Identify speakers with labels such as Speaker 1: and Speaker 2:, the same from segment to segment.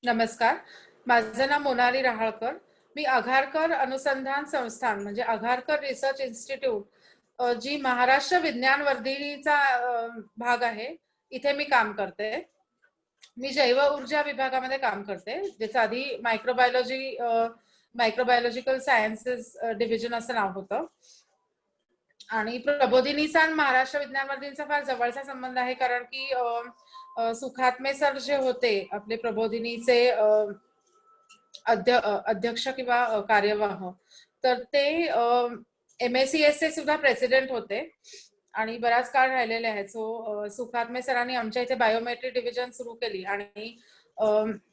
Speaker 1: नमस्कार. माझं नाव मोनाली रहाळकर. मी आघारकर अनुसंधान संस्थान म्हणजे आघारकर रिसर्च इन्स्टिट्यूट जी महाराष्ट्र विज्ञान वर्धिनीचा भाग आहे, इथे मी काम करते. मी जैव ऊर्जा विभागामध्ये काम करते, ज्याचं आधी मायक्रोबायोलॉजिकल सायन्सेस डिव्हिजन असं नाव होतं. आणि प्रबोधिनीचा आणि महाराष्ट्र विज्ञान वर्धिनीचा फार जवळचा संबंध आहे, कारण की सुखात्मे सर जे होते आपले प्रबोधिनीचे अध्यक्ष किंवा कार्यवाह, तर ते MACS चे सुद्धा प्रेसिडेंट होते आणि बराच काळ राहिलेले आहेत. सो सुखात्मे सरांनी आमच्या इथे बायोमेट्रिक डिव्हिजन सुरू केली आणि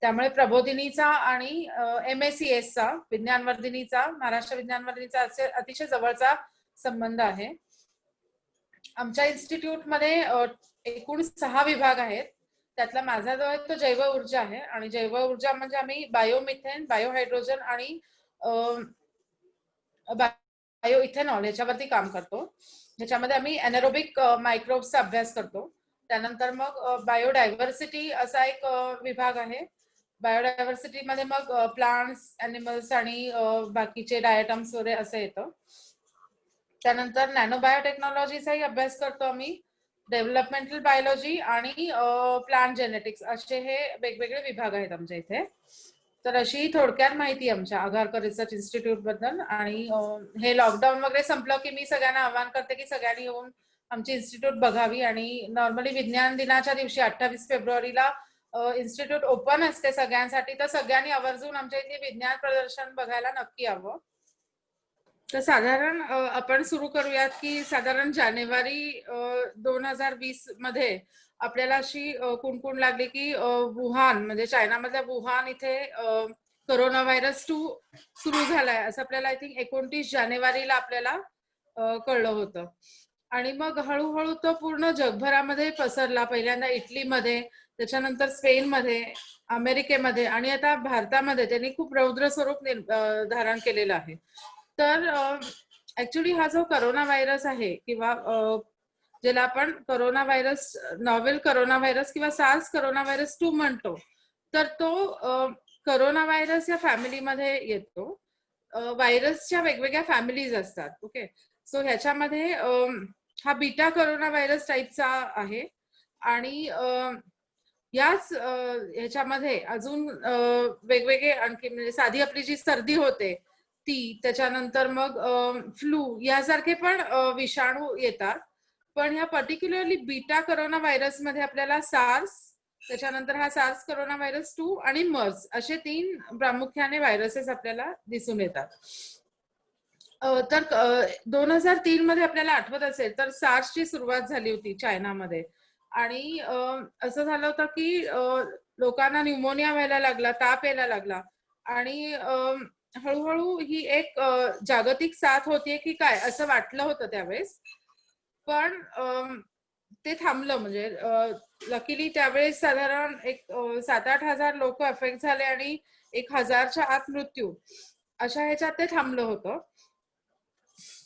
Speaker 1: त्यामुळे प्रबोधिनीचा आणि MACS चा विज्ञानवर्धिनीचा महाराष्ट्र विज्ञानवर्धिनीचा अतिशय जवळचा संबंध आहे. आमच्या इन्स्टिट्यूटमध्ये एकूण 6 विभाग आहेत. त्यातला माझा जो आहे तो जैव ऊर्जा आहे आणि जैव ऊर्जा म्हणजे आम्ही बायोमिथेन, बायोहायड्रोजन आणि बायो इथेनॉल याच्यावरती काम करतो. ह्याच्यामध्ये आम्ही एनारोबिक मायक्रोब्सचा अभ्यास करतो. त्यानंतर मग बायोडायव्हर्सिटी असा एक विभाग आहे. बायोडायव्हर्सिटी मध्ये मग प्लांट्स, एनिमल्स आणि बाकीचे डायटम्स वगैरे असं येतं. त्यानंतर नॅनो बायोटेक्नॉलॉजीचाही अभ्यास करतो आम्ही. डेव्हलपमेंटल बायोलॉजी आणि प्लांट जेनेटिक्स असे हे वेगवेगळे विभाग आहेत आमच्या इथे. तर अशी थोडक्यात माहिती आमच्या आघारकर रिसर्च इन्स्टिट्यूट बद्दल. आणि हे लॉकडाऊन वगैरे संपलं की मी सगळ्यांना आवाहन करते की सगळ्यांनी येऊन आमची इन्स्टिट्यूट बघावी. आणि नॉर्मली विज्ञान दिनाच्या दिवशी 28 फेब्रुवारीला इन्स्टिट्यूट ओपन असते सगळ्यांसाठी, तर सगळ्यांनी आवर्जून आमच्या इथे विज्ञान प्रदर्शन बघायला नक्की यावं. तर साधारण आपण सुरू करूयात की साधारण जानेवारी 2020 मध्ये आपल्याला अशी कुणकुण लागली की वुहान म्हणजे चायनामधल्या वुहान इथे कोरोना व्हायरस 2 सुरू झालाय असं आपल्याला आय थिंक 29 जानेवारीला आपल्याला कळलं होतं. आणि मग हळूहळू तो पूर्ण जगभरामध्ये पसरला. पहिल्यांदा इटलीमध्ये, त्याच्यानंतर स्पेनमध्ये, अमेरिकेमध्ये आणि आता भारतामध्ये त्यांनी खूप रौद्र स्वरूप धारण केलेलं आहे. तर ऍक्च्युली हा जो करोना व्हायरस आहे किंवा ज्याला आपण corona virus, novel corona virus किंवा सार्स करोना व्हायरस 2 म्हणतो, तर तो करोना व्हायरस या फॅमिलीमध्ये येतो. व्हायरसच्या वेगवेगळ्या फॅमिलीज असतात. ओके, सो ह्याच्यामध्ये हा बीटा करोना व्हायरस टाईपचा आहे. आणि याच ह्याच्यामध्ये अजून वेगवेगळे आणखी म्हणजे साधी आपली जी सर्दी होते ती, त्याच्यानंतर मग फ्लू यासारखे पण विषाणू येतात. पण ह्या पर्टिक्युलरली बीटा करोना व्हायरस मध्ये आपल्याला सार्स, त्याच्यानंतर हा सार्स करोना व्हायरस 2 आणि मर्स असे 3 प्रामुख्याने व्हायरसेस आपल्याला दिसून येतात. तर 2003 मध्ये आपल्याला आठवत असेल तर सार्सची सुरुवात झाली होती चायनामध्ये. आणि असं झालं होतं की लोकांना न्यूमोनिया व्हायला लागला, ताप यायला लागला. आणि हळूहळू ही एक जागतिक साथ होतीये की काय असं वाटलं होतं त्यावेळेस. पण ते थांबलं. म्हणजे लकीली त्यावेळेस साधारण एक 7-8 हजार लोक अफेक्ट झाले आणि 1000च्या आत मृत्यू, अशा ह्याच्यात ते थांबलं होतं.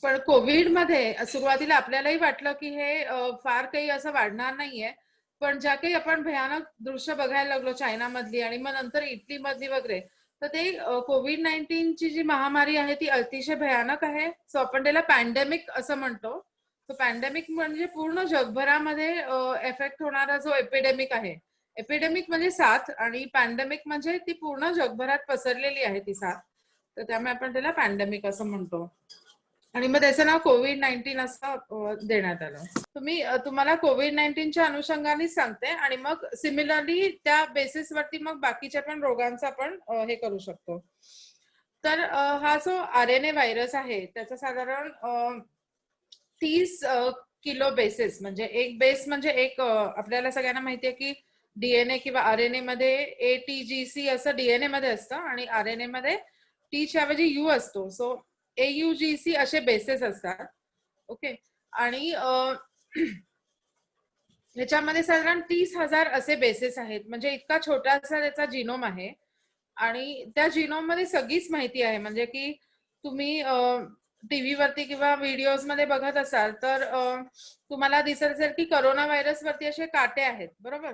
Speaker 1: पण कोविड मध्ये सुरुवातीला आपल्यालाही वाटलं की हे फार काही असं वाढणार नाहीये. पण ज्या काही आपण भयानक दृश्य बघायला लागलो चायनामधली आणि मग नंतर इटली मधली वगैरे, तर ते कोविड-19 ची जी महामारी आहे ती अतिशय भयानक आहे. सो आपण त्याला पॅन्डेमिक असं म्हणतो. तो पॅन्डेमिक म्हणजे पूर्ण जगभरामध्ये एफेक्ट होणारा जो एपिडेमिक आहे. एपिडेमिक म्हणजे साथ आणि पॅन्डेमिक म्हणजे ती पूर्ण जगभरात पसरलेली आहे ती साथ. तर त्यामुळे आपण त्याला पॅन्डेमिक असं म्हणतो. आणि मग त्याचं नाव कोविड-19 असं देण्यात आलं. तुम्हाला कोविड-19च्या अनुषंगानेच सांगते आणि मग सिमिलरली त्या बेसिसवरती मग बाकीच्या पण रोगांचा आपण हे करू शकतो. तर हा जो RNA व्हायरस आहे त्याचा साधारण 30 किलो बेसेस, म्हणजे एक बेस म्हणजे एक आपल्याला सगळ्यांना माहितीये की DNA किंवा RNA मध्ये ATGC असं DNA मध्ये असतं आणि RNA मध्ये T च्या ऐवजी U असतो. सो AUGC असे बेसेस असतात. ओके, आणि ह्याच्यामध्ये साधारण 30,000 असे बेसेस आहेत. म्हणजे इतका छोटासा त्याचा जिनोम आहे आणि त्या जिनोम मध्ये सगळीच माहिती आहे. म्हणजे की तुम्ही टीव्ही वरती किंवा व्हिडिओज मध्ये बघत असाल तर तुम्हाला दिसत असेल की करोना व्हायरस वरती असे काटे आहेत, बरोबर,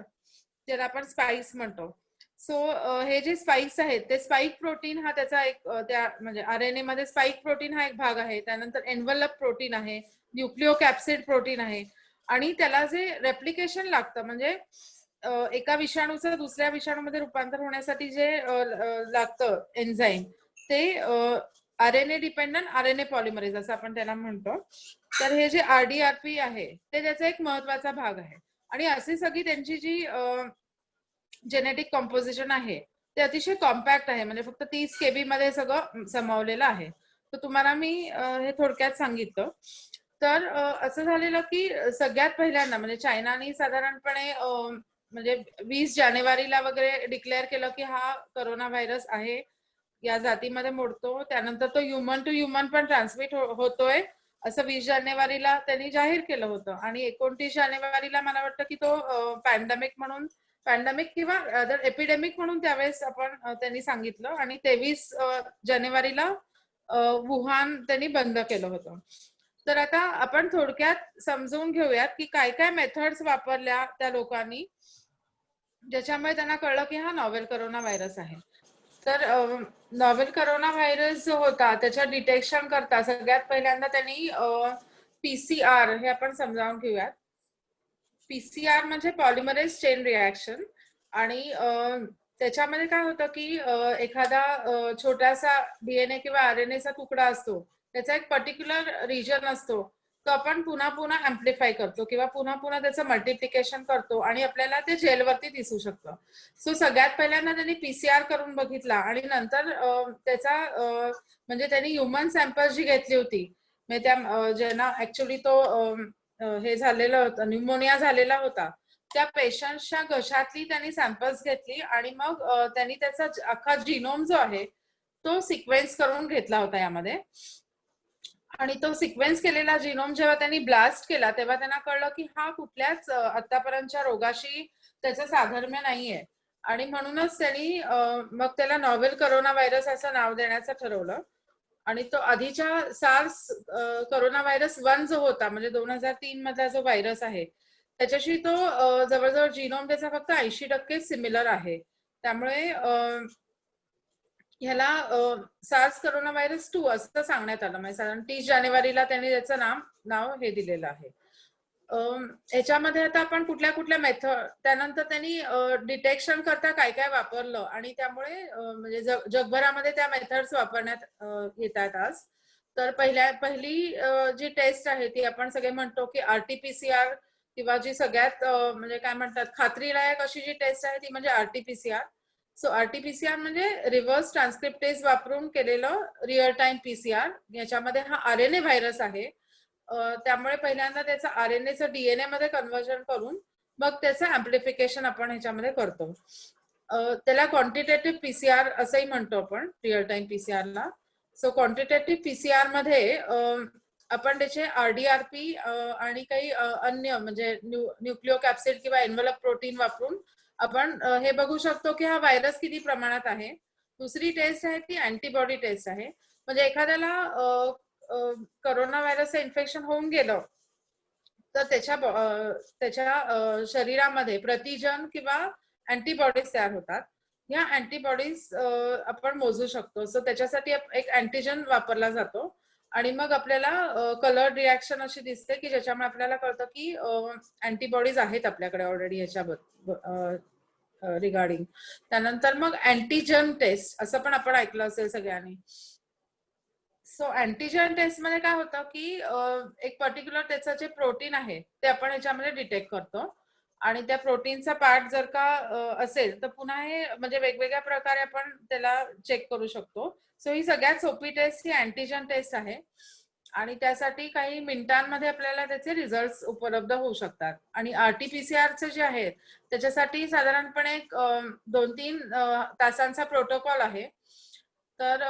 Speaker 1: ज्याला आपण स्पाइक्स म्हणतो. सो हे जे स्पाइक्स आहेत ते स्पाइक प्रोटीन हा त्याचा एक त्या म्हणजे आरएनए मध्ये स्पाइक प्रोटीन हा एक भाग आहे. त्यानंतर एन्व्हलप प्रोटीन आहे, न्यूक्लिओकॅप्सिड प्रोटीन आहे आणि त्याला जे रेप्लिकेशन लागतं म्हणजे एका विषाणूचं दुसऱ्या विषाणूमध्ये रूपांतर होण्यासाठी जे लागतं एन्झाईम ते आरएनए डिपेंडंट आरएनए पॉलिमरेज असं आपण त्याला म्हणतो. तर हे जे आरडीआरपी आहे ते त्याचा एक महत्वाचा भाग आहे आणि अशी सगळी त्यांची जी जेनेटिक कॉम्पोजिशन आहे ते अतिशय कॉम्पॅक्ट आहे म्हणजे फक्त 30 केबी मध्ये सगळं समावलेलं आहे. तर तुम्हाला मी हे थोडक्यात सांगितलं. तर असं झालेलं की सगळ्यात पहिल्यांदा म्हणजे चायनाने साधारणपणे म्हणजे 20 जानेवारीला वगैरे डिक्लेअर केलं की हा कोरोना व्हायरस आहे, या जातीमध्ये मोडतो. त्यानंतर तो ह्युमन टू ह्युमन पण ट्रान्समिट होतोय असं 20 जानेवारीला त्यांनी जाहीर केलं होतं आणि 29 जानेवारीला मला वाटतं की तो पॅन्डेमिक किंवा एपिडेमिक म्हणून त्यावेळेस आपण त्यांनी सांगितलं आणि 23 जानेवारीला वुहान त्यांनी बंद केलं होतं. तर आता आपण थोडक्यात समजून घेऊयात की काय काय मेथड्स वापरल्या त्या लोकांनी ज्याच्यामुळे त्यांना कळलं की हा नॉवेल कोरोना व्हायरस आहे. तर नॉवेल कोरोना व्हायरस जो होता त्याच्या डिटेक्शन करता सगळ्यात पहिल्यांदा त्यांनी पीसीआर हे आपण समजावून घेऊयात. पीसीआर म्हणजे पॉलिमरेज चेन रिॲक्शन आणि त्याच्यामध्ये काय होतं की एखादा छोटासा डीएनए किंवा आरएनएचा तुकडा असतो, त्याचा एक पर्टिक्युलर रिजन असतो, तो आपण पुन्हा पुन्हा अँप्लिफाय करतो किंवा पुन्हा पुन्हा त्याचं मल्टिप्लिकेशन करतो आणि आपल्याला ते जेलवरती दिसू शकतं. सो सगळ्यात पहिल्यांदा त्यांनी पीसीआर करून बघितला आणि नंतर त्याचा म्हणजे त्यांनी ह्युमन सॅम्पल जी घेतली होती म्हणजे त्या ज्यांना ऍक्च्युली तो हे झालेलं होतं, न्यूमोनिया झालेला होता, त्या पेशंटच्या घशातली त्यांनी सॅम्पल्स घेतली आणि मग त्यांनी त्याचा अख्खा जिनोम जो आहे तो सिक्वेन्स करून घेतला होता यामध्ये. आणि तो सिक्वेन्स केलेला जिनोम जेव्हा त्यांनी ब्लास्ट केला तेव्हा त्यांना कळलं की हा कुठल्याच आतापर्यंतच्या रोगाशी त्याचं साधर्म्य नाहीये आणि म्हणूनच त्यांनी मग त्याला नॉवेल कोरोना व्हायरस असं नाव देण्याचं ठरवलं. आणि तो आधीच्या सार्स कोरोना व्हायरस 1 जो होता म्हणजे 2003 मधला जो व्हायरस आहे त्याच्याशी तो जवळजवळ जिनोम त्याचा फक्त 80% सिमिलर आहे. त्यामुळे ह्याला सार्स कोरोना व्हायरस 2 असं सांगण्यात आलं. म्हणजे साधारण 30 जानेवारीला त्यांनी त्याचं नाव हे दिलेलं आहे. याच्यामध्ये आता आपण कुठल्या कुठल्या मेथड त्यानंतर त्यांनी डिटेक्शन करता काय काय वापरलं आणि त्यामुळे म्हणजे जगभरामध्ये त्या मेथड्स वापरण्यात येतात आज. तर पहिली जी टेस्ट आहे ती आपण सगळे म्हणतो की आरटीपीसीआर किंवा जी सगळ्यात म्हणजे काय म्हणतात खात्रीलायक अशी जी टेस्ट आहे ती म्हणजे आरटीपीसीआर. सो आरटीपीसीआर म्हणजे रिव्हर्स ट्रान्सक्रिप्टेज वापरून केलेलं रिअल टाइम पीसीआर. याच्यामध्ये हा आरएनए व्हायरस आहे, त्यामुळे पहिल्यांदा त्याचं आरएनएचं डीएनए मध्ये कन्व्हर्जन करून मग त्याचं अँप्लिफिकेशन आपण ह्याच्यामध्ये करतो. त्याला क्वांटिटेटिव्ह पीसीआर असंही म्हणतो आपण रिअल टाइम पीसीआरला. सो क्वांटिटेटिव्ह पीसीआर मध्ये आपण त्याचे आरडीआरपी आणि काही अन्य म्हणजे न्यूक्लिओकॅप्सिड किंवा एन्व्हलप प्रोटीन वापरून आपण हे बघू शकतो की हा व्हायरस किती प्रमाणात आहे. दुसरी टेस्ट आहे ती अँटीबॉडी टेस्ट आहे. म्हणजे एखाद्याला कोरोना व्हायरसचं इन्फेक्शन होऊन गेलं तर त्याच्या शरीरामध्ये प्रतिजन किंवा अँटीबॉडीज तयार होतात. या अँटीबॉडीज आपण मोजू शकतो. सो त्याच्यासाठी एक अँटीजन वापरला जातो आणि मग आपल्याला कलर रिॲक्शन अशी दिसते की ज्याच्यामुळे आपल्याला कळतं की अँटीबॉडीज आहेत आपल्याकडे ऑलरेडी ह्याच्याबद्दल रिगार्डिंग. त्यानंतर मग अँटीजन टेस्ट असं पण आपण ऐकलं असेल सगळ्यांनी. सो अँटीजन टेस्ट मध्ये काय होतं की एक पर्टिक्युलर त्याचं जे प्रोटीन आहे ते आपण ह्याच्यामध्ये डिटेक्ट करतो आणि त्या प्रोटीनचा पार्ट जर का असेल तर पुन्हा हे म्हणजे वेगवेगळ्या प्रकारे आपण त्याला चेक करू शकतो. सो ही सगळ्यात सोपी टेस्ट ही अँटीजन टेस्ट आहे आणि त्यासाठी काही मिनिटांमध्ये आपल्याला त्याचे रिझल्ट उपलब्ध होऊ शकतात. आणि आरटीपीसीआरचे जे आहेत त्याच्यासाठी साधारणपणे 2-3 तासांचा प्रोटोकॉल आहे. तर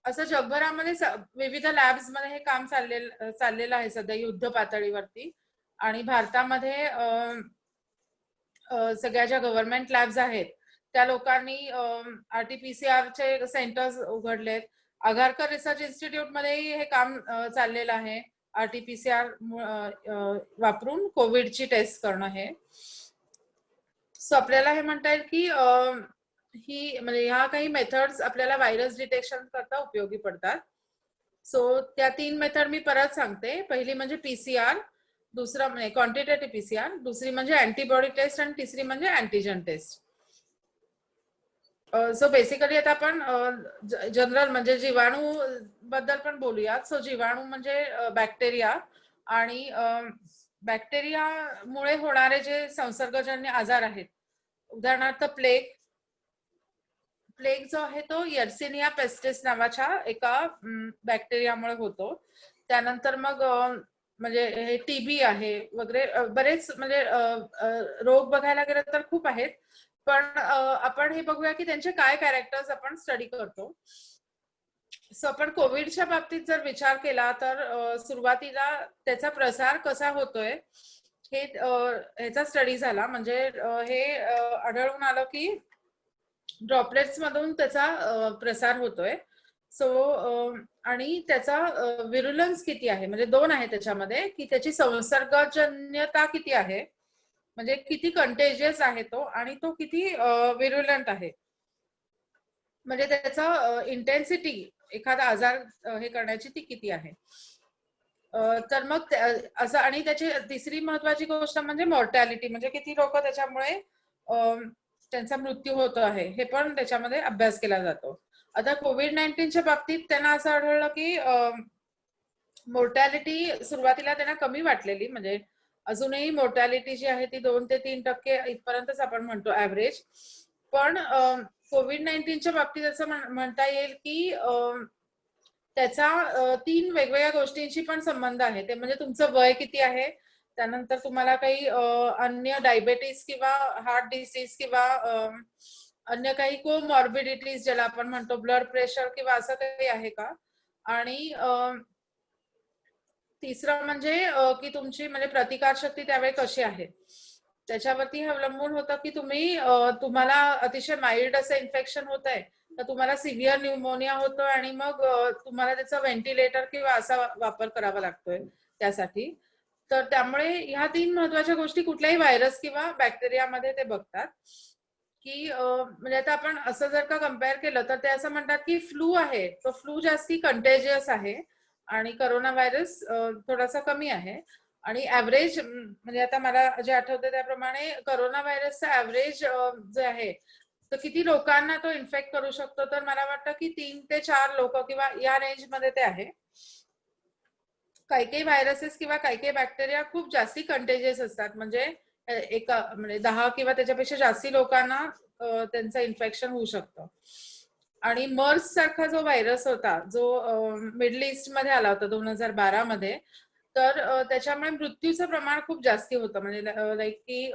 Speaker 1: असं जगभरामध्ये विविध लॅब्स मध्ये हे काम चाललेलं आहे सध्या युद्ध पातळीवरती. आणि भारतामध्ये सगळ्या ज्या गव्हर्नमेंट लॅब्स आहेत त्या लोकांनी आरटीपीसीआर चे सेंटर्स उघडलेत. आगारकर रिसर्च इन्स्टिट्यूट मध्येही हे काम चाललेलं आहे. आरटीपीसीआर वापरून कोविडची टेस्ट करणं हे. सो आपल्याला हे म्हणता येईल की ही म्हणजे ह्या काही मेथड्स आपल्याला व्हायरस डिटेक्शन करता उपयोगी पडतात. सो त्या 3 मेथड मी परत सांगते. पहिली म्हणजे पीसीआर, दुसरा म्हणजे क्वांटिटेटिव्ह पीसीआर, दुसरी म्हणजे अँटीबॉडी टेस्ट आणि तिसरी म्हणजे अँटीजन टेस्ट. सो बेसिकली आता आपण जनरल म्हणजे जीवाणू बद्दल पण बोलूयात. सो जीवाणू म्हणजे बॅक्टेरिया आणि बॅक्टेरियामुळे होणारे जे संसर्गजन्य आजार आहेत, उदाहरणार्थ प्लेग. प्लेग जो आहे तो यर्सिनिया पेस्टिस नावाच्या एका बॅक्टेरियामुळे होतो. त्यानंतर मग म्हणजे हे टीबी आहे वगैरे बरेच म्हणजे रोग बघायला गेलं तर खूप आहेत. पण आपण हे बघूया की त्यांचे काय कॅरेक्टर्स आपण स्टडी करतो. सो आपण कोविडच्या बाबतीत जर विचार केला तर सुरुवातीला त्याचा प्रसार कसा होतोय हे ह्याचा स्टडी झाला. म्हणजे हे आढळून आलं की ड्रॉपलेट्स मधून त्याचा प्रसार होतोय. सो आणि त्याचा विरुलन्स किती आहे, म्हणजे 2 आहे त्याच्यामध्ये, की त्याची संसर्गजन्यता किती आहे, म्हणजे किती कंटेजियस आहे तो आणि तो किती विरुलंट आहे, म्हणजे त्याचा इंटेन्सिटी एखादा आजार हे करण्याची ती किती आहे. तर मग असं. आणि त्याची तिसरी महत्वाची गोष्ट म्हणजे मॉर्टॅलिटी, म्हणजे किती लोक त्याच्यामुळे त्यांचा मृत्यू होतो आहे, हे पण त्याच्यामध्ये अभ्यास केला जातो. आता कोविड-19च्या बाबतीत त्यांना असं आढळलं की मोर्टॅलिटी सुरुवातीला त्यांना कमी वाटलेली, म्हणजे अजूनही मोर्टॅलिटी जी आहे ती 2 ते 3% इथपर्यंतच आपण म्हणतो ऍव्हरेज. पण कोविड-19च्या बाबतीत असं म्हणता येईल की त्याचा 3 वेगवेगळ्या गोष्टींशी पण संबंध आहे. ते म्हणजे तुमचं वय किती आहे, त्यानंतर तुम्हाला काही अन्य डायबेटीस किंवा हार्ट डिसीज किंवा अन्य काही कोमॉर्बिडिटीज ज्याला आपण म्हणतो, ब्लड प्रेशर किंवा असं काही आहे का. आणि तिसरं म्हणजे की तुमची म्हणजे प्रतिकारशक्ती त्यावेळी कशी आहे, त्याच्यावरती हे अवलंबून होतं की तुम्हाला अतिशय माइल्ड असं इन्फेक्शन होत आहे, तर तुम्हाला सिव्हिअर न्यूमोनिया होतोय आणि मग तुम्हाला त्याचा व्हेंटिलेटर किंवा असा वापर करावा लागतोय त्यासाठी. तर त्यामुळे ह्या 3 महत्वाच्या गोष्टी कुठल्याही व्हायरस किंवा बॅक्टेरियामध्ये ते बघतात. की म्हणजे आता आपण असं जर का कम्पेअर केलं तर ते असं म्हणतात की फ्लू आहे तो फ्लू जास्ती कंटेजियस आहे आणि करोना व्हायरस थोडासा कमी आहे. आणि ऍव्हरेज म्हणजे आता मला जे आठवते त्याप्रमाणे करोना व्हायरसचा ऍव्हरेज जे आहे तर किती लोकांना तो इन्फेक्ट करू शकतो, तर मला वाटतं की 3 ते 4 लोक किंवा या रेंज मध्ये ते आहे. काही काही व्हायरसेस किंवा काही काही बॅक्टेरिया खूप जास्ती कंटेजियस असतात, म्हणजे एका म्हणजे 10 किंवा त्याच्यापेक्षा जास्ती लोकांना त्यांचं इन्फेक्शन होऊ शकतं. आणि मर्स सारखा जो व्हायरस होता जो मिडल ईस्ट मध्ये आला होता 2012 मध्ये, तर त्याच्यामुळे मृत्यूचं प्रमाण खूप जास्ती होतं, म्हणजे लाईक की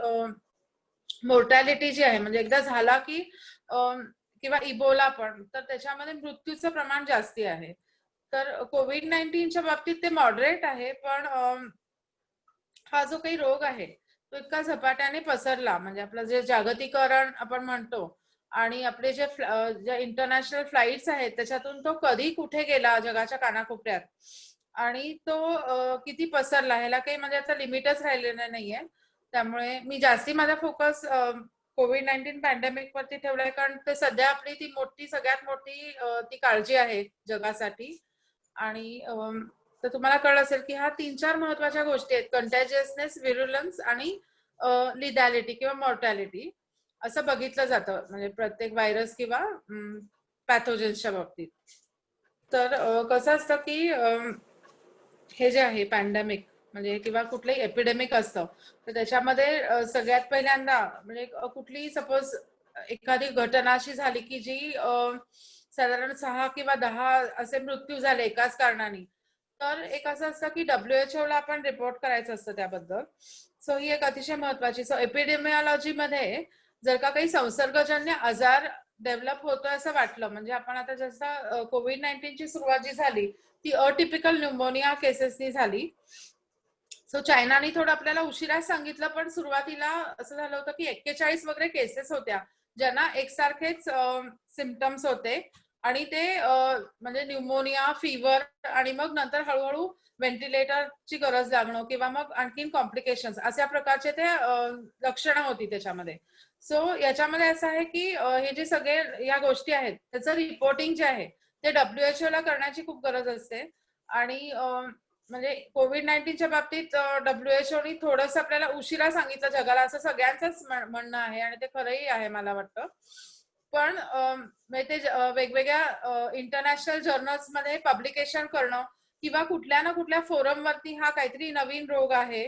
Speaker 1: मोर्टॅलिटी जी आहे म्हणजे एकदा झाला की किंवा इबोला पण, तर त्याच्यामध्ये मृत्यूचं प्रमाण जास्ती आहे. तर कोविड-19च्या बाबतीत ते मॉडरेट आहे, पण हा जो काही रोग आहे तो इतका झपाट्याने पसरला, म्हणजे आपलं जे जागतिकीकरण आपण म्हणतो आणि आपले जे इंटरनॅशनल फ्लाईट्स आहेत त्याच्यातून तो कधी कुठे गेला जगाच्या कानाकोपऱ्यात आणि तो किती पसरला ह्याला काही म्हणजे आता लिमिटच राहिलेलं नाहीये. त्यामुळे मी जास्ती माझा फोकस कोविड-19 पॅन्डेमिक वरती ठेवलाय, कारण ते सध्या आपली ती सगळ्यात मोठी ती काळजी आहे जगासाठी. आणि तर तुम्हाला कळलं असेल की ह्या 3-4 महत्वाच्या गोष्टी आहेत, कंटॅजियसनेस, विरुलन्स आणि लिडॅलिटी किंवा मॉर्टॅलिटी, असं बघितलं जातं म्हणजे प्रत्येक व्हायरस किंवा पॅथोजन्सच्या बाबतीत. तर कसं असतं की हे जे आहे पॅन्डेमिक म्हणजे किंवा कुठलंही एपिडेमिक असतं, तर त्याच्यामध्ये सगळ्यात पहिल्यांदा म्हणजे कुठलीही सपोज एखादी घटना अशी झाली की जी साधारण 6 किंवा 10 असे मृत्यू झाले एकाच कारणाने, तर एक असं असतं की WHO ला आपण रिपोर्ट करायचं असतं त्याबद्दल. सो ही एक अतिशय महत्वाची. सो एपिडेमिओलॉजी मध्ये जर का काही संसर्गजन्य आजार डेव्हलप होतोय असं वाटलं, म्हणजे आपण आता जसं कोविड-19ची सुरुवात जी झाली ती अटिपिकल न्यूमोनिया केसेसनी झाली. सो चायनाने थोडं आपल्याला उशिरा सांगितलं, पण सुरुवातीला असं झालं होतं की 41 वगैरे केसेस होत्या ज्यांना एकसारखेच सिम्पटम्स होते आणि ते म्हणजे न्यूमोनिया, फीवर आणि मग नंतर हळूहळू व्हेंटिलेटरची गरज लागणं किंवा मग आणखीन कॉम्प्लिकेशन्स अशा प्रकारचे ते लक्षणं होती त्याच्यामध्ये. सो याच्यामध्ये असं आहे की हे जे सगळे या गोष्टी आहेत त्याचं रिपोर्टिंग जे आहे ते WHO ला करण्याची खूप गरज असते. आणि म्हणजे कोविड-19च्या बाबतीत WHO नी थोडंसं आपल्याला उशिरा सांगितलं जगाला, असं सगळ्यांचंच म्हणणं आहे आणि ते खरंही आहे मला वाटतं. पण म्हणजे ते वेगवेगळ्या इंटरनॅशनल जर्नल्समध्ये पब्लिकेशन करणं किंवा कुठल्या ना कुठल्या फोरमवरती हा काहीतरी नवीन रोग आहे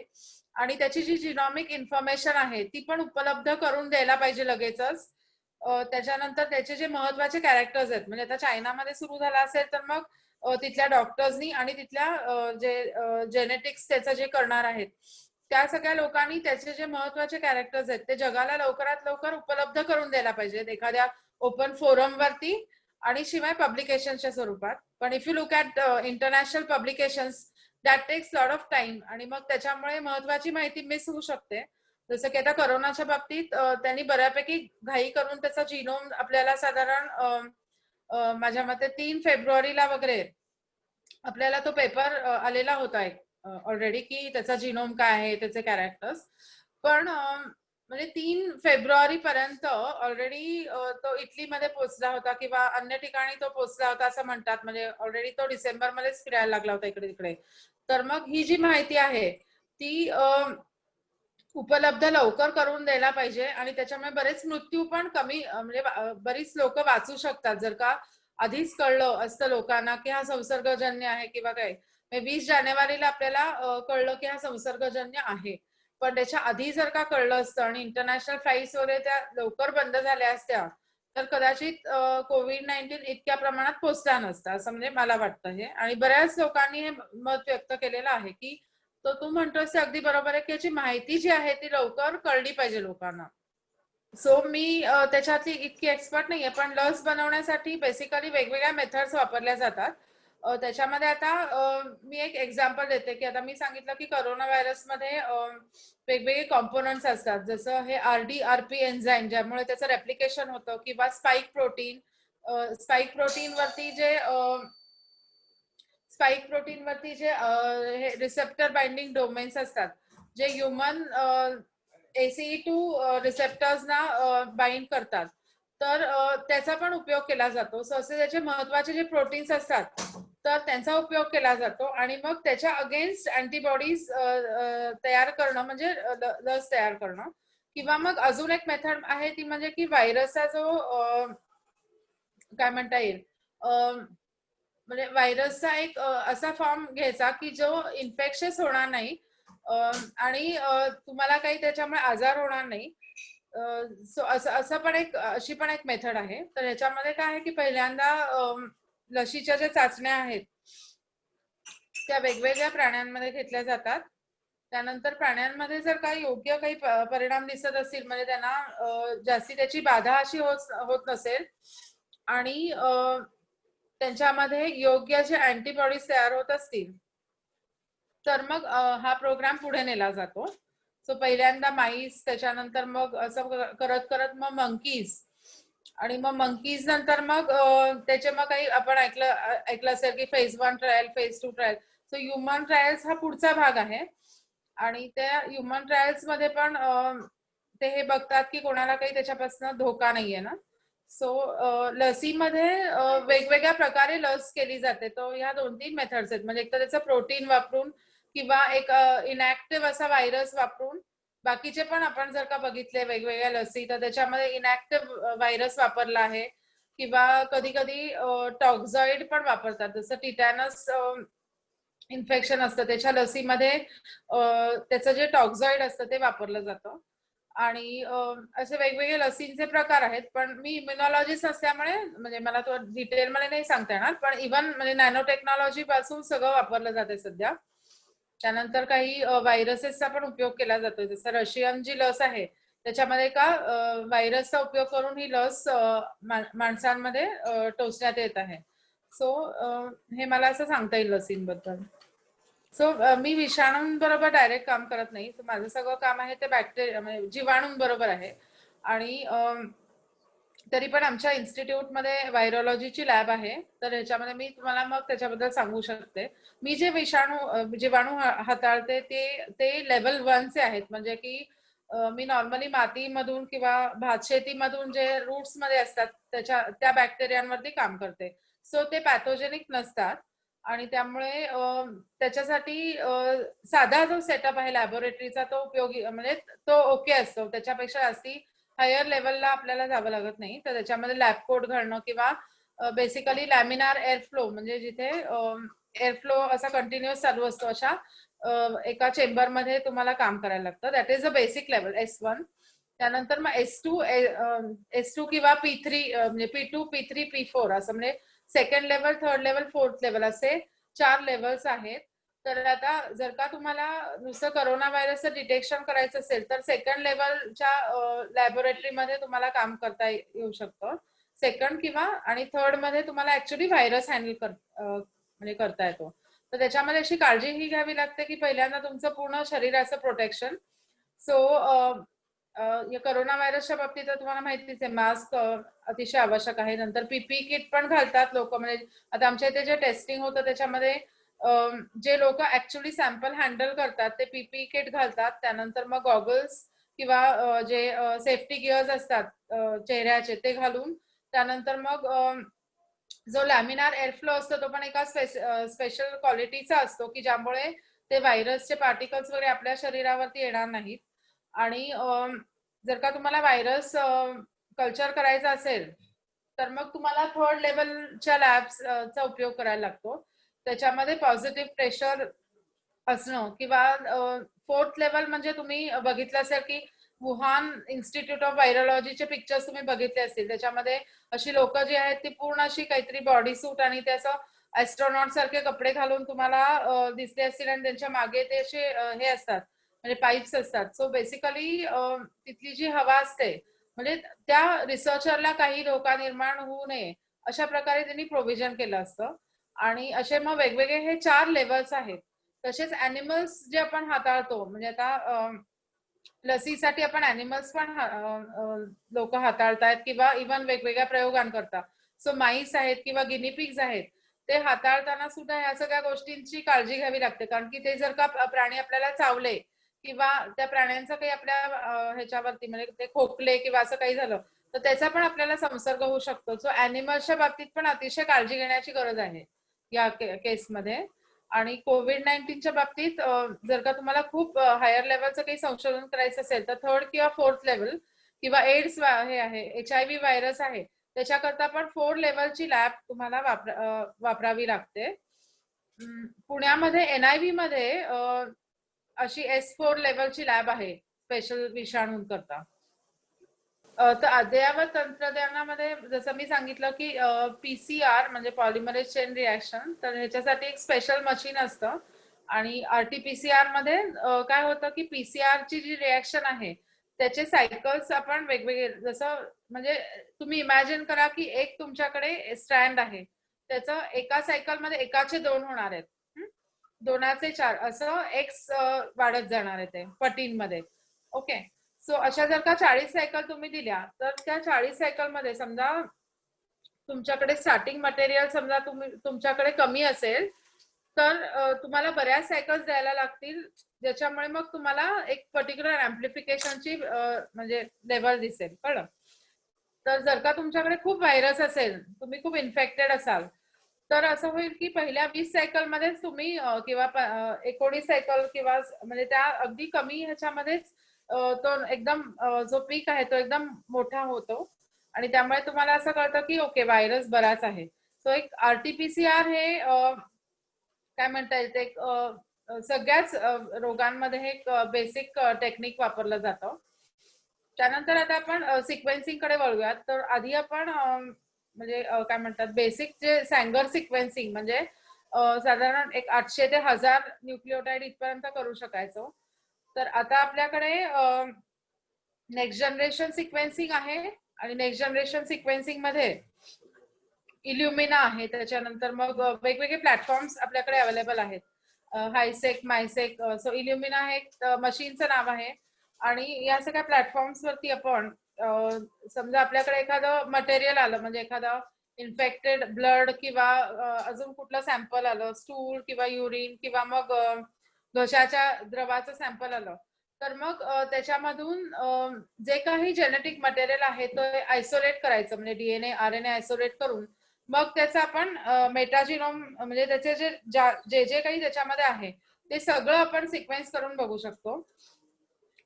Speaker 1: आणि त्याची जी जिनॉमिक इन्फॉर्मेशन आहे ती पण उपलब्ध करून द्यायला पाहिजे लगेचच. त्याच्यानंतर त्याचे जे महत्वाचे कॅरेक्टर्स आहेत, म्हणजे आता चायनामध्ये सुरू झाला असेल तर मग तिथल्या डॉक्टर्सनी आणि तिथल्या जे जेनेटिक्स त्याचं जे करणार आहेत त्या सगळ्या लोकांनी त्याचे जे महत्वाचे कॅरेक्टर्स आहेत ते जगाला लवकरात लवकर उपलब्ध करून द्यायला पाहिजेत एखाद्या ओपन फोरम वरती आणि शिवाय पब्लिकेशनच्या स्वरूपात. पण if you look at international publications that takes lot of time आणि मग त्याच्यामुळे महत्वाची माहिती मिस होऊ शकते. जसं की आता कोरोनाच्या बाबतीत त्यांनी बऱ्यापैकी घाई करून त्याचा जिनोम आपल्याला साधारण माझ्या मते 3 फेब्रुवारीला वगैरे आपल्याला तो पेपर आलेला होता एक ऑलरेडी की त्याचा जिनोम काय आहे, त्याचे कॅरेक्टर्स. पण म्हणजे 3 फेब्रुवारी पर्यंत ऑलरेडी तो इटलीमध्ये पोहोचला होता किंवा अन्य ठिकाणी तो पोहोचला होता असं म्हणतात. म्हणजे ऑलरेडी तो डिसेंबरमध्येच फिरायला लागला होता इकडे तिकडे. तर मग ही जी माहिती आहे ती उपलब्ध लवकर करून द्यायला पाहिजे आणि त्याच्यामुळे बरेच मृत्यू पण कमी म्हणजे बरीच लोक वाचू शकतात जर का आधीच कळलं असतं लोकांना की हा संसर्गजन्य आहे किंवा काय. 20 जानेवारीला आपल्याला कळलं की हा संसर्गजन्य आहे, पण त्याच्या आधी जर का कळलं असतं आणि इंटरनॅशनल फ्लाईट्स वगैरे त्या लवकर बंद झाल्या असत्या तर कदाचित कोविड-19 इतक्या प्रमाणात पोहोचला नसता असं म्हणजे मला वाटतं हे. आणि बऱ्याच लोकांनी हे मत व्यक्त केलेलं आहे की तो तू म्हणतोस ते अगदी बरोबर आहे की याची माहिती जी आहे ती लवकर कळली पाहिजे लोकांना. सो मी त्याच्यातली इतकी एक्सपर्ट नाहीये, पण लस बनवण्यासाठी बेसिकली वेगवेगळ्या मेथड्स वापरल्या जातात. त्याच्यामध्ये आता मी एक एक्झाम्पल देते की आता मी सांगितलं की कोरोना व्हायरसमध्ये वेगवेगळे कॉम्पोनंट्स असतात, जसं हे RD-RP एन्झाईम ज्यामुळे त्याचं रेप्लिकेशन होतं किंवा स्पाइक प्रोटीन वरती जे हे रिसेप्टर बाइंडिंग डोमेन्स असतात जे ह्युमन ACE2 रिसेप्टर्सना बाइंड करतात, तर त्याचा पण उपयोग केला जातो. सो असे त्याचे महत्वाचे जे प्रोटीन्स असतात तर त्यांचा उपयोग केला जातो आणि मग त्याच्या अगेन्स्ट अँटीबॉडीज तयार करणं म्हणजे लस तयार करणं. किंवा मग अजून एक मेथड आहे ती म्हणजे की व्हायरसचा जो काय म्हणता येईल म्हणजे व्हायरसचा एक असा फॉर्म घ्यायचा की जो इन्फेक्शियस होणार नाही आणि तुम्हाला काही त्याच्यामुळे आजार होणार नाही. सो असं पण एक अशी पण एक मेथड आहे. तर ह्याच्यामध्ये काय आहे की पहिल्यांदा लशीच्या ज्या चाचण्या आहेत त्या वेगवेगळ्या प्राण्यांमध्ये घेतल्या जातात. त्यानंतर प्राण्यांमध्ये जर काही योग्य काही परिणाम दिसत असतील म्हणजे त्यांना जास्ती त्याची बाधा अशी होत नसेल आणि त्यांच्यामध्ये योग्य असे अँटीबॉडीज तयार होत असतील तर मग हा प्रोग्राम पुढे नेला जातो. सो पहिल्यांदा माईस, त्याच्यानंतर मग असं करत करत मग मंकीज आणि मग मंकीज नंतर मग त्याचे मग काही आपण ऐकलं असेल की phase 1 trial, phase 2 trial. So human trials हा पुढचा भाग आहे आणि त्या ह्युमन ट्रायल्स मध्ये पण ते हे बघतात की कोणाला काही त्याच्यापासून धोका नाहीये ना. सो लसीमध्ये वेगवेगळ्या प्रकारे लस केली जाते. तो ह्या 2-3 मेथड्स आहेत, म्हणजे एक तर त्याचं प्रोटीन वापरून किंवा एक इनॅक्टिव्ह असा व्हायरस वापरून. बाकीचे पण आपण जर का बघितले वेगवेगळ्या लसी तर त्याच्यामध्ये इनॅक्टिव्ह व्हायरस वापरला आहे किंवा कधी कधी टॉक्झॉइड पण वापरतात, जसं टिटॅनस इन्फेक्शन असतं त्याच्या लसीमध्ये त्याचं जे टॉक्झॉइड असतं ते वापरलं जातं. आणि असे वेगवेगळे लसींचे प्रकार आहेत, पण मी इम्युनॉलॉजिस्ट असल्यामुळे म्हणजे मला तो डिटेलमध्ये नाही सांगता येणार, पण इव्हन म्हणजे नॅनो टेक्नॉलॉजी पासून सगळं वापरलं जाते सध्या. त्यानंतर काही व्हायरसेसचा पण उपयोग केला जातो, जसं रशियन जी लस आहे त्याच्यामध्ये का व्हायरसचा उपयोग करून ही लस माणसांमध्ये टोचण्यात येत आहे. सो हे मला असं सांगता येईल लसींबद्दल. सो मी विषाणूंबरोबर डायरेक्ट काम करत नाही. माझं सगळं काम आहे ते बॅक्टेरिया म्हणजे जीवाणूंबरोबर आहे आणि तरी पण आमच्या इन्स्टिट्यूटमध्ये व्हायरोलॉजीची लॅब आहे, तर ह्याच्यामध्ये मी तुम्हाला मग त्याच्याबद्दल सांगू शकते. मी जे जीवाणू हाताळते ते लेव्हल 1 चे आहेत. म्हणजे की मी नॉर्मली मातीमधून किंवा भातशेतीमधून जे रूट्स मध्ये असतात त्या बॅक्टेरियांवरती काम करते. सो ते पॅथोजेनिक नसतात आणि त्यामुळे त्याच्यासाठी साधा जो सेटअप आहे लॅबोरेटरीचा तो उपयोगी, म्हणजे तो ओके असतो. त्याच्यापेक्षा जास्ती हायर लेवलला आपल्याला जावं लागत नाही. तर त्याच्यामध्ये लॅब कोट घालणं किंवा बेसिकली लॅमिनार एअर फ्लो, म्हणजे जिथे एअर फ्लो असा कंटिन्युअस चालू असतो, अशा एका चेंबरमध्ये तुम्हाला काम करायला लागतं. That is a basic level S1. त्यानंतर मग S2 किंवा P3, म्हणजे P2, P3, P4 असं, म्हणजे second level, third level, fourth level असे 4 लेवल्स आहेत. तर आता जर का तुम्हाला नुसतं कोरोना व्हायरसचं डिटेक्शन करायचं असेल तर सेकंड लेवलच्या लॅबोरेटरीमध्ये तुम्हाला काम करता येऊ शकतं. सेकंड किंवा आणि थर्ड मध्ये तुम्हाला ऍक्च्युली व्हायरस हँडल म्हणजे करता येतो. तर त्याच्यामध्ये अशी काळजी ही घ्यावी लागते की पहिल्यांदा तुमचं पूर्ण शरीराचं प्रोटेक्शन. सो या कोरोना व्हायरसच्या बाबतीत तुम्हाला माहितीच आहे, मास्क अतिशय आवश्यक आहे. नंतर पीपी किट पण घालतात लोक. म्हणजे आता आमच्या इथे जे टेस्टिंग होतं त्याच्यामध्ये जे लोक ऍक्च्युली सॅम्पल हँडल करतात ते पीपी किट घालतात. त्यानंतर मग गॉगल्स किंवा जे सेफ्टी गिअर्स असतात चेहऱ्याचे ते घालून, त्यानंतर मग जो लॅमिनार एअरफ्लो असतो तो पण एका स्पेशल क्वालिटीचा असतो की ज्यामुळे ते व्हायरसचे पार्टिकल्स वगैरे आपल्या शरीरावरती येणार नाहीत. आणि जर का तुम्हाला व्हायरस कल्चर करायचा असेल तर मग तुम्हाला थर्ड लेवलच्या लॅब्सचा उपयोग करायला लागतो. त्याच्यामध्ये पॉझिटिव्ह प्रेशर असणं किंवा फोर्थ लेवल म्हणजे तुम्ही बघितलं असेल की वुहान इन्स्टिट्यूट ऑफ व्हायरोलॉजीचे पिक्चर्स तुम्ही बघितले असतील. त्याच्यामध्ये अशी लोक जी आहेत ती पूर्ण अशी काहीतरी बॉडी सूट आणि त्याचं ऍस्ट्रॉनॉट सारखे कपडे घालून तुम्हाला दिसले असतील आणि त्यांच्या मागे ते असे हे असतात, म्हणजे पाईप्स असतात. सो बेसिकली तिथली जी हवा असते, म्हणजे त्या रिसर्चरला काही धोका निर्माण होऊ नये अशा प्रकारे त्यांनी प्रोव्हिजन केलं असतं. आणि असे मग वेगवेगळे हे 4 लेवल्स आहेत. तसेच अॅनिमल्स जे आपण हाताळतो, म्हणजे आता लसीसाठी आपण अॅनिमल्स पण लोक हाताळतायत किंवा इव्हन वेगवेगळ्या प्रयोगांकरता. सो माईस आहेत किंवा गिनीपिग्स आहेत, ते हाताळताना सुद्धा ह्या सगळ्या गोष्टींची काळजी घ्यावी लागते. कारण की ते जर का प्राणी आपल्याला चावले किंवा त्या प्राण्यांचं काही आपल्या ह्याच्यावरती म्हणजे ते खोकले किंवा असं काही झालं तर त्याचा पण आपल्याला संसर्ग होऊ शकतो. सो अॅनिमल्सच्या बाबतीत पण अतिशय काळजी घेण्याची गरज आहे या केसमध्ये. आणि कोविड-19च्या बाबतीत जर का तुम्हाला खूप हायर लेवलचं काही संशोधन करायचं असेल तर थर्ड किंवा फोर्थ लेवल किंवा एड्स हे आहे, HIV व्हायरस आहे, त्याच्याकरता पण 4 लेवलची लॅब तुम्हाला वापरावी लागते. पुण्यामध्ये NIV मध्ये अशी S4 लेवलची लॅब आहे स्पेशल विषाणूंकरता. तर अद्ययावत तंत्रज्ञानामध्ये जसं मी सांगितलं की PCR म्हणजे पॉलिमरेज चेन रिॲक्शन, तर ह्याच्यासाठी एक स्पेशल मशीन असतं. आणि RT-PCR मध्ये काय होतं की PCR ची जी रिॲक्शन आहे त्याचे सायकल्स आपण वेगवेगळे, जसं म्हणजे तुम्ही इमॅजिन करा की एक तुमच्याकडे स्ट्रँड आहे, त्याचं एका सायकल मध्ये एकाचे 2 होणार आहेत, दोनाचे 4 असं एक्स वाढत जाणार आहे ते पटींमध्ये. ओके. सो अशा जर का 40 सायकल तुम्ही दिल्या तर त्या 40 सायकल मध्ये समजा तुमच्याकडे स्टार्टिंग मटेरियल समजा तुमच्याकडे कमी असेल तर तुम्हाला बऱ्याच सायकल्स द्यायला लागतील, ज्याच्यामुळे मग तुम्हाला एक पर्टिक्युलर ऍम्प्लिफिकेशनची म्हणजे लेवल दिसेल. कळलं? तर जर का तुमच्याकडे खूप व्हायरस असेल, तुम्ही खूप इन्फेक्टेड असाल, तर असं होईल की पहिल्या 20 सायकल मध्येच तुम्ही किंवा 19 सायकल किंवा म्हणजे त्या अगदी कमी ह्याच्यामध्येच तो एकदम जो पीक आहे तो एकदम मोठा होतो आणि त्यामुळे तुम्हाला असं कळतं की ओके व्हायरस बराच आहे. सो एक RT-PCR हे काय म्हणता येईल एक सगळ्याच रोगांमध्ये हे एक बेसिक टेक्निक वापरलं जातं. त्यानंतर आता आपण सिक्वेन्सिंग कडे वळूयात. तर आधी आपण म्हणजे काय म्हणतात बेसिक जे सॅंगर सिक्वेन्सिंग म्हणजे साधारण एक 800 ते 1000 न्यूक्लिओटाइड इथपर्यंत करू शकायचो. तर आता आपल्याकडे नेक्स्ट जनरेशन सिक्वेन्सिंग आहे आणि नेक्स्ट जनरेशन सिक्वेन्सिंग मध्ये इल्युमिना आहे. त्याच्यानंतर मग वेगवेगळे प्लॅटफॉर्म्स आपल्याकडे अवेलेबल आहेत, हायसेक, मायसेक. सो इल्युमिना हे एक मशीनचं नाव आहे आणि या सगळ्या प्लॅटफॉर्म्स वरती आपण समजा आपल्याकडे एखादं मटेरियल आलं, म्हणजे एखादं इन्फेक्टेड ब्लड किंवा अजून कुठलं सॅम्पल आलं, स्टूल किंवा युरिन किंवा मग घशाच्या द्रवाचं सॅम्पल आलं, तर मग त्याच्यामधून जे काही जेनेटिक मटेरियल आहे तो आयसोलेट करायचं, म्हणजे डीएनए आरएनए आयसोलेट करून मग त्याचा आपण मेटाजिनोम, म्हणजे त्याचे जे जे काही त्याच्यामध्ये आहे ते सगळं आपण सिक्वेन्स करून बघू शकतो.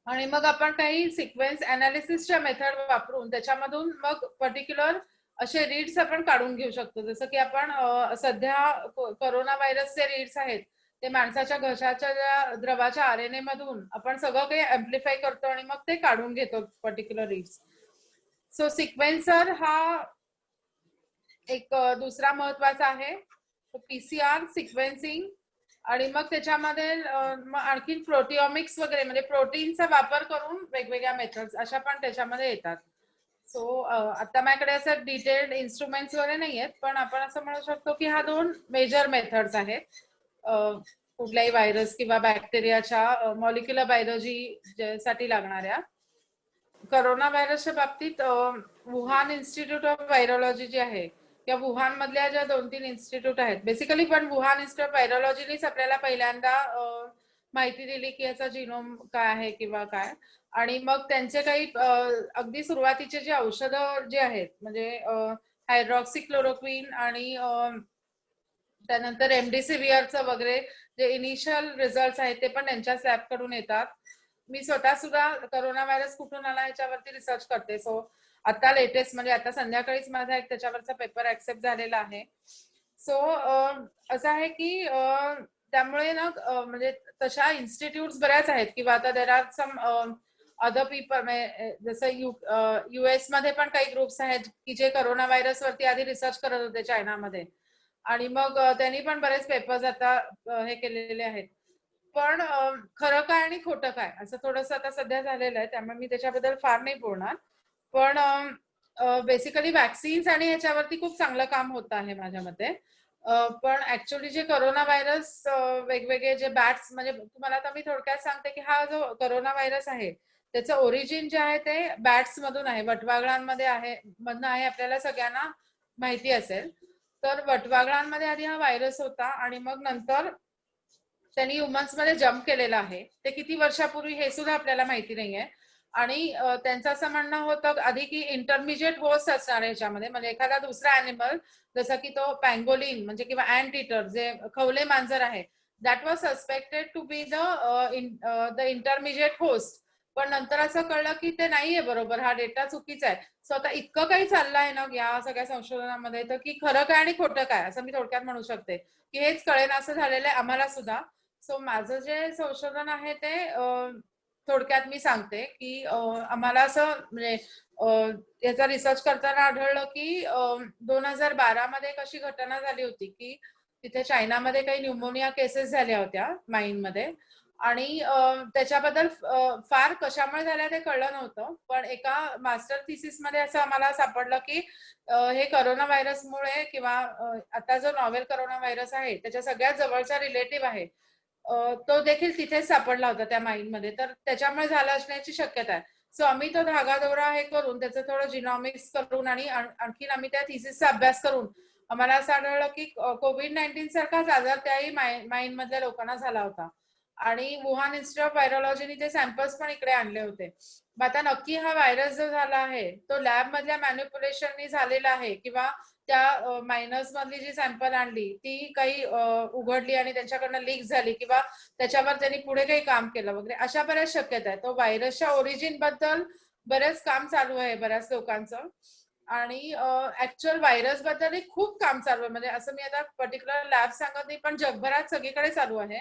Speaker 1: आणि मग आपण काही सिक्वेन्स अनालिसिसच्या मेथड वापरून त्याच्यामधून मग पर्टिक्युलर असे रीड्स आपण काढून घेऊ शकतो. जसं की आपण सध्या कोरोना व्हायरसचे रीड्स आहेत ते माणसाच्या घशाच्या द्रवाच्या आरएनए मधून आपण सगळं काही अँप्लिफाय करतो आणि मग ते काढून घेतो पर्टिक्युलर रीड्स. सो सिक्वेन्सर हा एक दुसरा महत्वाचा आहे. पीसीआर सिक्वेन्सिंग आणि मग त्याच्यामध्ये आणखी प्रोटिओमिक्स वगैरे, म्हणजे प्रोटीनचा वापर करून वेगवेगळ्या मेथड्स अशा पण त्याच्यामध्ये येतात. सो आता माझ्याकडे असं डिटेल्ड इन्स्ट्रुमेंट्स वगैरे नाही आहेत, पण आपण असं म्हणू शकतो की हा 2 मेजर मेथड्स आहेत कुठल्याही व्हायरस किंवा बॅक्टेरियाच्या मॉलिक्युलर बायोलॉजी साठी लागणाऱ्या. करोना व्हायरसच्या बाबतीत वुहान इन्स्टिट्यूट ऑफ व्हायरोलॉजी जे आहे किंवा वुहान मधल्या ज्या 2-3 इन्स्टिट्यूट आहेत बेसिकली, पण वुहान इन्स्टिट्यूट ऑफ व्हायरोलॉजीनीच आपल्याला पहिल्यांदा माहिती दिली की याचा जिनोम काय आहे किंवा काय. आणि मग त्यांचे काही अगदी सुरुवातीचे जे औषधं जे आहेत, म्हणजे हायड्रॉक्सिक्लोरोक्विन आणि त्यानंतर रेमडेसिवियरचं वगैरे जे इनिशियल रिझल्ट आहेत ते पण त्यांच्या लॅब कडून येतात. मी स्वतः सुद्धा करोना व्हायरस कुठून आला याच्यावरती रिसर्च करते. सो आता लेटेस्ट, म्हणजे आता संध्याकाळीच माझा एक त्याच्यावरचा पेपर ऍक्सेप्ट झालेला आहे. सो असं आहे की त्यामुळे ना म्हणजे तशा इन्स्टिट्यूट्स बऱ्याच आहेत किंवा आता there are some other people, जसं युएस मध्ये पण काही ग्रुप्स आहेत की जे करोना व्हायरस वरती आधी रिसर्च करत होते चायनामध्ये, आणि मग त्यांनी पण बरेच पेपर्स आता हे केलेले आहेत. पण खरं काय आणि खोटं काय असं थोडंसं आता सध्या झालेलं आहे, त्यामुळे मी त्याच्याबद्दल फार नाही बोलणार. पण बेसिकली वॅक्सिन्स आणि ह्याच्यावरती खूप चांगलं काम होत आहे माझ्या मते. पण ऍक्च्युअली जे करोना व्हायरस वेगवेगळे जे बॅट्स, म्हणजे तुम्हाला आता मी थोडक्यात सांगते की हा जो करोना व्हायरस आहे त्याचं ओरिजिन जे आहे ते बॅट्स मधून आहे, वटवाघळांमध्ये आहे मधनं आहे, आपल्याला सगळ्यांना माहिती असेल. तर वटवाघळांमध्ये आधी हा व्हायरस होता आणि मग नंतर त्यांनी ह्युमन्स मध्ये जम्प केलेला आहे. ते किती वर्षापूर्वी हे सुद्धा आपल्याला माहिती नाहीये. आणि त्यांचं असं म्हणणं होतं आधी की इंटरमिजिएट होस्ट असणार याच्यामध्ये, म्हणजे एखादा दुसरा अॅनिमल जसं की तो पँगोलिन म्हणजे किंवा अँट ईटर जे खवले मांजर आहे, that was suspected to be the intermediate host. पण नंतर असं कळलं की ते नाहीये बरोबर, हा डेटा चुकीचा आहे. सो आता इतकं काही चाललं आहे ना या सगळ्या संशोधनामध्ये, तर की खरं काय आणि खोटं काय असं मी थोडक्यात म्हणू शकते की हेच कळेन असं झालेलं आहे आम्हाला सुद्धा. सो माझं जे संशोधन आहे ते थोडक्यात मी सांगते की आम्हाला असं म्हणजे याचा रिसर्च करताना आढळलं की 2012 मध्ये एक अशी घटना झाली होती की तिथे चायनामध्ये काही न्यूमोनिया केसेस झाल्या होत्या माईनमध्ये. आणि त्याच्याबद्दल फार कशामुळे झाल्या ते कळलं नव्हतं, पण एका मास्टर थिसिस मध्ये असं आम्हाला सापडलं की हे करोना व्हायरसमुळे किंवा आता जो नॉवेल करोना व्हायरस आहे त्याच्या सगळ्यात जवळचा रिलेटिव्ह आहे तो देखील तिथेच सापडला होता त्या माईनमध्ये, तर त्याच्यामुळे झालं असण्याची शक्यता आहे. सो आम्ही तो धागादोरा हे करून त्याचं थोडं जिनॉमिक्स करून आणि आणखीन आम्ही त्या थिसिसचा अभ्यास करून आम्हाला असं आढळलं की कोविड-19 सारखाच आजार त्याही माईन मधल्या लोकांना झाला होता. आणि वुहान इन्स्टिट्यूट ऑफ व्हायरोलॉजीने ते सॅम्पल्स पण इकडे आणले होते. मग आता नक्की हा व्हायरस जो झाला आहे तो लॅब मधल्या मॅन्युप्युलेशननी झालेला आहे किंवा त्या मायनर्स मधली जी सॅम्पल आणली ती काही उघडली आणि त्यांच्याकडनं लीक झाली किंवा त्याच्यावर त्यांनी पुढे काही काम केलं वगैरे, अशा बऱ्याच शक्यता आहेत. तो व्हायरसच्या ओरिजिन बद्दल बरेच काम चालू आहे बऱ्याच लोकांचं. आणि ऍक्च्युअल व्हायरस बद्दल खूप काम चालू आहे, म्हणजे असं मी आता पर्टिक्युलर लॅब सांगत नाही पण जगभरात सगळीकडे चालू आहे.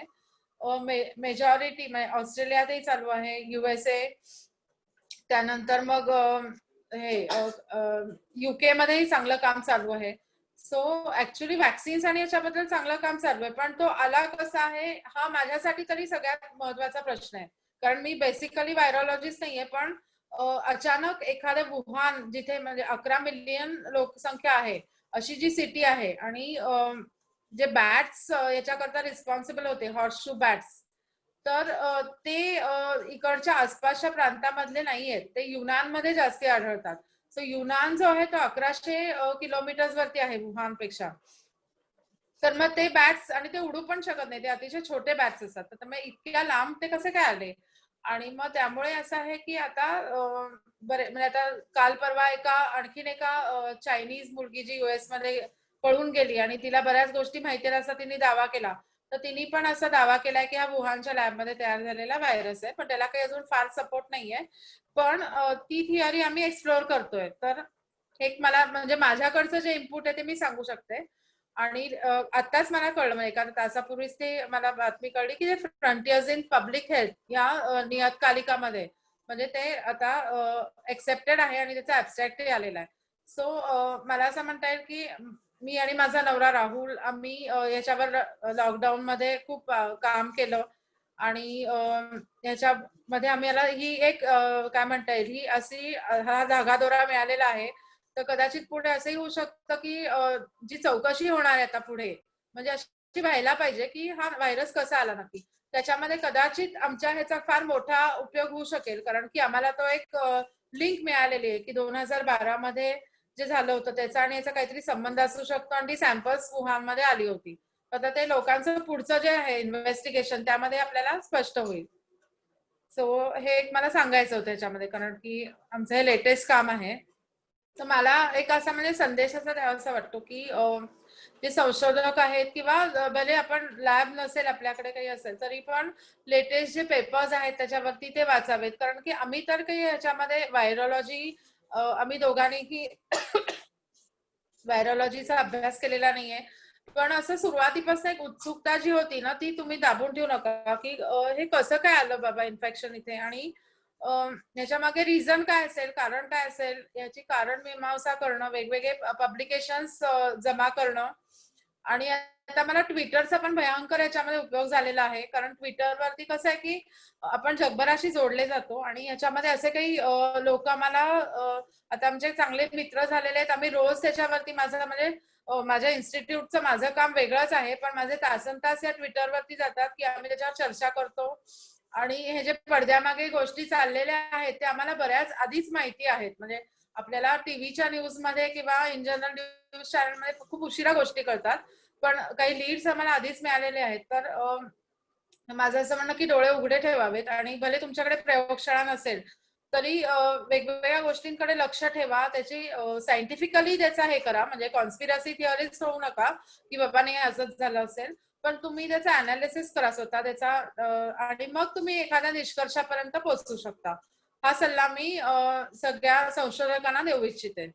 Speaker 1: मेजॉरिटी ऑस्ट्रेलियातही चालू आहे, युएसए, त्यानंतर मग हे युके मध्येही चांगलं काम चालू आहे. सो ऍक्च्युली वॅक्सिन्स आणि याच्याबद्दल चांगलं काम चालू आहे, पण तो आला कसा आहे हा माझ्यासाठी तरी सगळ्यात महत्वाचा प्रश्न आहे. कारण मी बेसिकली व्हायरोलॉजिस्ट नाहीये, पण अचानक एखाद्या वुहान जिथे म्हणजे 11 मिलियन लोकसंख्या आहे अशी जी सिटी आहे आणि जे बॅट्स याच्याकरता रिस्पॉन्सिबल होते, हॉर्सशू बॅट्स, तर ते इकडच्या आसपासच्या प्रांतामधले नाही आहेत, ते युनानमध्ये जास्ती आढळतात. सो युनान जो आहे तो 1100 किलोमीटर्स वरती आहे वुहानपेक्षा. तर मग ते बॅट्स आणि ते उडू पण शकत नाही, ते अतिशय छोटे बॅट्स असतात. तर मग इतक्या लांब ते कसे काय आले? आणि मग त्यामुळे असं आहे की आता बरे म्हणजे आता काल परवा आणखीन एका चायनीज मुलगी जी US मध्ये पळून गेली आणि तिला बऱ्याच गोष्टी माहिती असा तिने दावा केला. तर तिने पण असा दावा केलाय की हा वुहानच्या लॅबमध्ये तयार झालेला व्हायरस आहे, पण त्याला काही अजून फार सपोर्ट नाहीये. पण ती थिअरी आम्ही एक्सप्लोर करतोय. तर एक मला म्हणजे माझ्याकडचं जे इनपुट आहे ते मी सांगू शकते. आणि आताच मला कळलं, म्हणजे एका तासापूर्वीच ते मला बातमी कळली की फ्रंटियर्स इन पब्लिक हेल्थ या नियतकालिकामध्ये म्हणजे ते आता एक्सेप्टेड आहे आणि त्याचा ऍब्स्ट्रॅक्टही आलेला आहे. सो मला असं म्हणता येईल की मी आणि माझा नवरा राहुल आम्ही याच्यावर लॉकडाऊन मध्ये खूप काम केलं आणि याच्यामध्ये आम्हाला ही एक काय म्हणता येईल, ही अशी हा धागादोरा मिळालेला आहे. तर कदाचित पुढे असंही होऊ शकतं की जी चौकशी होणार आहे आता पुढे, म्हणजे अशी व्हायला पाहिजे की हा व्हायरस कसा आला नक्की. त्याच्यामध्ये कदाचित आमच्या ह्याचा फार मोठा उपयोग होऊ शकेल, कारण की आम्हाला तो एक लिंक मिळालेली आहे की 2012 मध्ये जे झालं होतं त्याचा आणि याचा काहीतरी संबंध असू शकतो आणि ती सॅम्पल्स वुहानमध्ये आली होती. आता ते लोकांचं पुढचं जे आहे इन्व्हेस्टिगेशन त्यामध्ये आपल्याला स्पष्ट होईल. सो हे एक मला सांगायचं होतं याच्यामध्ये, कारण की आमचं हे लेटेस्ट काम आहे. तर मला एक असा म्हणजे संदेश असा द्यावासा वाटतो की जे संशोधक आहेत किंवा भले आपण लॅब नसेल आपल्याकडे काही असेल तरी पण लेटेस्ट जे पेपर्स आहेत त्याच्यावरती ते वाचावेत, कारण की आम्ही तर काही याच्यामध्ये व्हायरोलॉजी आम्ही दोघांनीही व्हायरोलॉजीचा अभ्यास केलेला नाहीये. पण असं सुरुवातीपासून एक उत्सुकता जी होती ना ती तुम्ही दाबून ठेवू नका की हे कसं काय आलं बाबा इन्फेक्शन इथे, आणि याच्या मागे रिझन काय असेल, कारण काय असेल, याची कारण मीमांसा करणं, वेगवेगळे पब्लिकेशन्स जमा करणं. आणि आता मला ट्विटरचा पण भयंकर याच्यामध्ये उपयोग झालेला आहे, कारण ट्विटरवरती कसं आहे की आपण जगभराशी जोडले जातो आणि याच्यामध्ये असे काही लोक आम्हाला आता आमचे चांगले मित्र झालेले आहेत. आम्ही रोज त्याच्यावरती म्हणजे माझ्या इन्स्टिट्यूटचं माझं काम वेगळंच आहे, पण माझे तासन तास या ट्विटरवरती जातात की आम्ही त्याच्यावर चर्चा करतो. आणि हे जे पडद्यामागे गोष्टी चाललेल्या आहेत ते आम्हाला बऱ्याच आधीच माहिती आहेत. म्हणजे आपल्याला टीव्हीच्या न्यूज मध्ये किंवा इन जनरल न्यूज चॅनल मध्ये खूप उशिरा गोष्टी कळतात, पण काही लीड्स आम्हाला आधीच मिळालेले आहेत. तर माझं असं म्हणणं की डोळे उघडे ठेवावेत आणि भले तुमच्याकडे प्रयोगशाळा नसेल तरी वेगवेगळ्या गोष्टींकडे लक्ष ठेवा, त्याची सायंटिफिकली त्याचा हे करा, म्हणजे कॉन्स्पिरसी थिअरिस्ट होऊ नका की बाबा नाही असंच झालं असेल, पण तुम्ही त्याचा अनालिसिस करा स्वतः त्याचा आणि मग तुम्ही एखाद्या निष्कर्षापर्यंत पोहोचू शकता. हा सल्ला मी सगळ्या संशोधकांना देऊ इच्छिते.